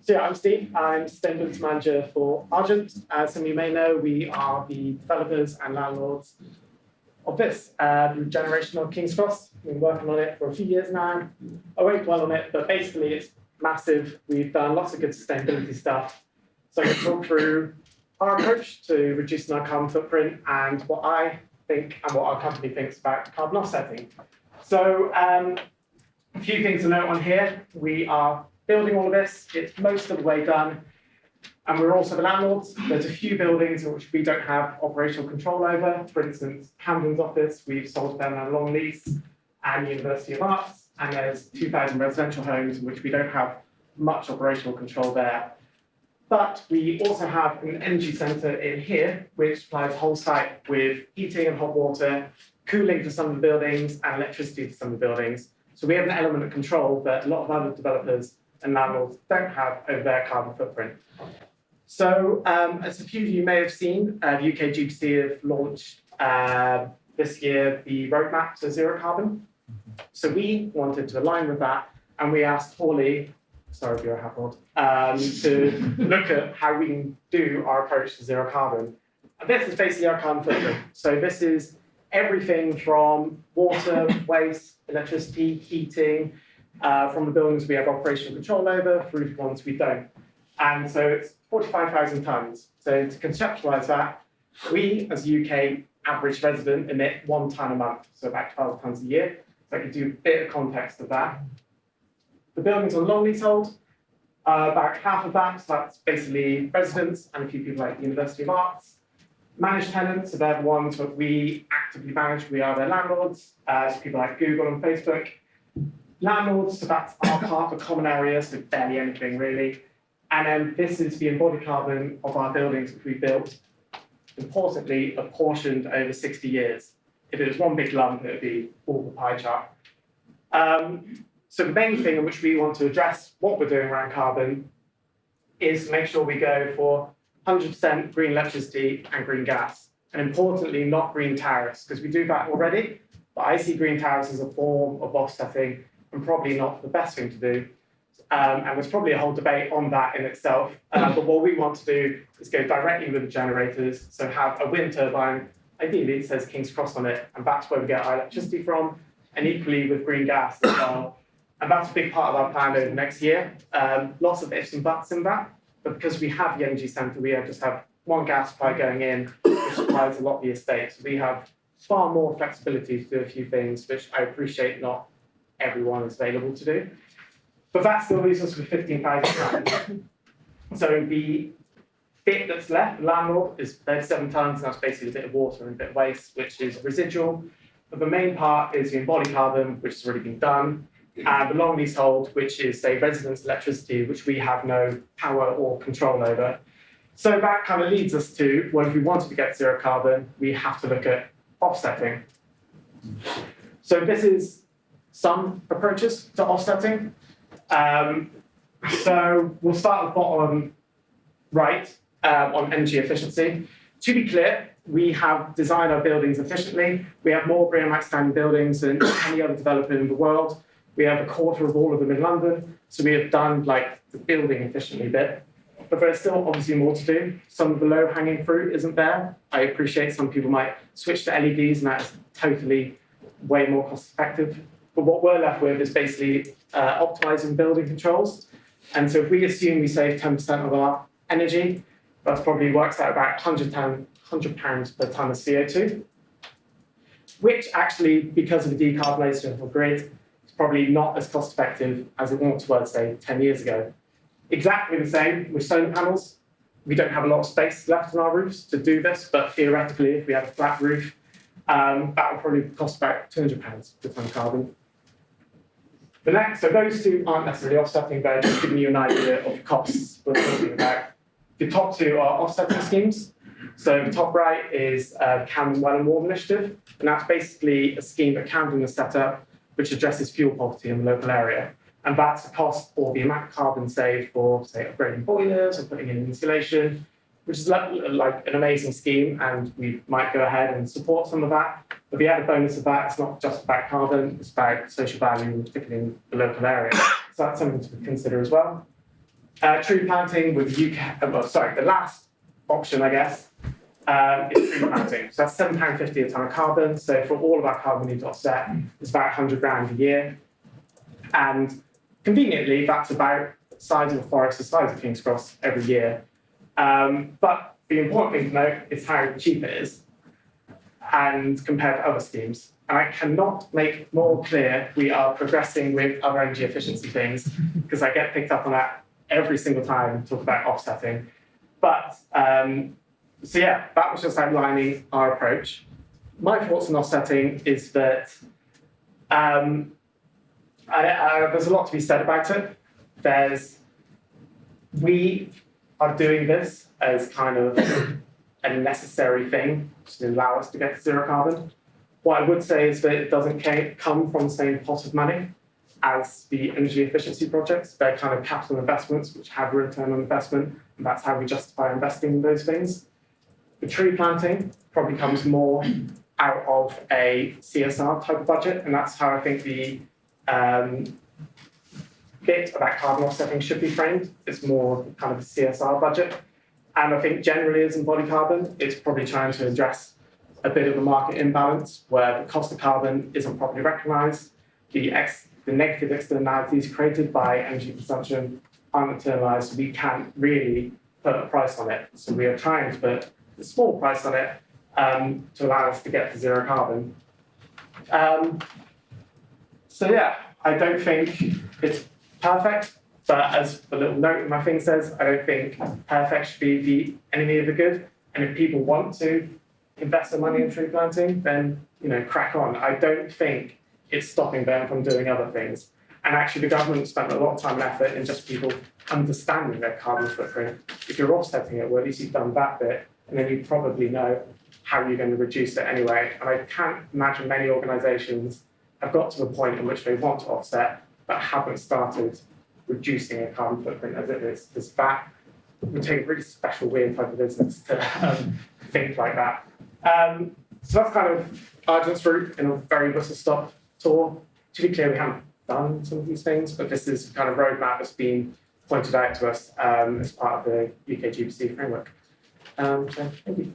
So yeah, I'm Steve. I'm Sustainability Manager for Argent. As some of you may know, we are the developers and landlords of this regeneration of King's Cross. We've been working on it for a few years now. I won't dwell on it, but basically it's massive. We've done lots of good sustainability stuff. So I'm going to talk through our approach to reducing our carbon footprint and what I think and what our company thinks about carbon offsetting. So a few things to note on here. We are building all of this. It's most of the way done. And we're also the landlords. There's a few buildings in which we don't have operational control over. For instance, Camden's office, we've sold them on a long lease, and University of Arts. And there's 2,000 residential homes in which we don't have much operational control there. But we also have an energy centre in here, which supplies the whole site with heating and hot water, cooling to some of the buildings, and electricity to some of the buildings. So we have an element of control that a lot of other developers and landlords don't have over their carbon footprint. So as a few of you may have seen, the UK GPC have launched this year the roadmap to zero carbon. So we wanted to align with that, and we asked Hawley, sorry if you're a Harold, to look at how we can do our approach to zero carbon. And this is basically our carbon footprint. So this is everything from water, waste, electricity, heating, from the buildings we have operational control over through to ones we don't. And so it's 45,000 tonnes. So to conceptualise that, we as a UK average resident emit 1 tonne a month, so about 12 tonnes a year. So I can do a bit of context of that. The buildings on long leasehold, about half of that, so that's basically residents and a few people like the University of Arts. Managed tenants, so they're the ones that we actively manage, we are their landlords, so people like Google and Facebook. Landlords, so that's our part of the common area, so barely anything really. And then this is the embodied carbon of our buildings which we built, importantly, apportioned over 60 years. If it was one big lump, it would be all the pie chart. So the main thing in which we want to address what we're doing around carbon is to make sure we go for 100% green electricity and green gas. And importantly, not green tariffs, because we do that already. But I see green tariffs as a form of offsetting and probably not the best thing to do. And there's probably a whole debate on that in itself. But what we want to do is go directly with the generators. So have a wind turbine, ideally it says King's Cross on it, and that's where we get our electricity from. And equally with green gas as well. And that's a big part of our plan over the next year. Lots of ifs and buts in that. But because we have the energy centre, we just have one gas supply going in, which supplies a lot of the estate. So we have far more flexibility to do a few things, which I appreciate not everyone is available to do. But that still leaves us with 15,000 tonnes. So the bit that's left, the landlord, is 37 tonnes, and that's basically a bit of water and a bit of waste, which is residual. But the main part is the embodied carbon, which has already been done, and the long leasehold, which is, say, residence electricity, which we have no power or control over. So that kind of leads us to, well, if we wanted to get zero carbon, we have to look at offsetting. So this is some approaches to offsetting. So we'll start at the bottom right on energy efficiency. To be clear, we have designed our buildings efficiently. We have more BREEAM outstanding buildings than any other developer in the world. We have a quarter of all of them in London. So we have done like the building efficiently bit. But there's still obviously more to do. Some of the low-hanging fruit isn't there. I appreciate some people might switch to LEDs, and that's totally way more cost-effective. But what we're left with is basically optimizing building controls. And so if we assume we save 10% of our energy, that probably works out about £100 per tonne of CO2, which actually, because of the decarbonisation of the grid, is probably not as cost-effective as it once was, say, 10 years ago. Exactly the same with solar panels. We don't have a lot of space left on our roofs to do this, but theoretically, if we had a flat roof, that would probably cost about £200 per tonne carbon. The next, so those two aren't necessarily offsetting, but just giving you an idea of costs we're talking about. The top two are offsetting schemes. So the top right is Camden Well and Warm Initiative, and that's basically a scheme that Camden has set up which addresses fuel poverty in the local area. And that's the cost or the amount of carbon saved for, say, upgrading boilers or putting in insulation, which is like an amazing scheme, and we might go ahead and support some of that. But the added bonus of that, it's not just about carbon, it's about social value, particularly in the local area. So that's something to consider as well. Tree planting with UK, the last option, I guess, is tree planting. So that's £7.50 a tonne of carbon. So for all of our carbon we need to offset, it's about 100 grand a year. And conveniently, that's about the size of a forest, the size of King's Cross every year. But the important thing to note is how cheap it is and compared to other schemes. And I cannot make more clear we are progressing with other energy efficiency things because I get picked up on that every single time we talk about offsetting. But so yeah, that was just outlining our approach. My thoughts on offsetting is that there's a lot to be said about it. We are doing this as kind of a necessary thing to allow us to get to zero carbon. What I would say is that it doesn't come from the same pot of money as the energy efficiency projects. They're kind of capital investments which have a return on investment, and that's how we justify investing in those things. The tree planting probably comes more out of a CSR type of budget, and that's how I think the bit about carbon offsetting should be framed. It's more kind of a CSR budget. And I think generally as in body carbon, it's probably trying to address a bit of a market imbalance where the cost of carbon isn't properly recognised, the negative externalities created by energy consumption aren't internalised, we can't really put a price on it. So we are trying to put a small price on it to allow us to get to zero carbon. So yeah, I don't think it's perfect, but as the little note in my thing says, I don't think perfect should be the enemy of the good. And if people want to invest their money in tree planting, then crack on. I don't think it's stopping them from doing other things. And actually, the government spent a lot of time and effort in just people understanding their carbon footprint. If you're offsetting it, well, at least you've done that bit, and then you probably know how you're going to reduce it anyway. And I can't imagine many organisations have got to the point in which they want to offset, but haven't started reducing a carbon footprint as it is. Because that would take a really special, weird type of business to think like that. So that's kind of Argent's route in a very whistle-stop tour. To be clear, we haven't done some of these things, but this is kind of roadmap that's been pointed out to us as part of the UK GBC framework. So thank you.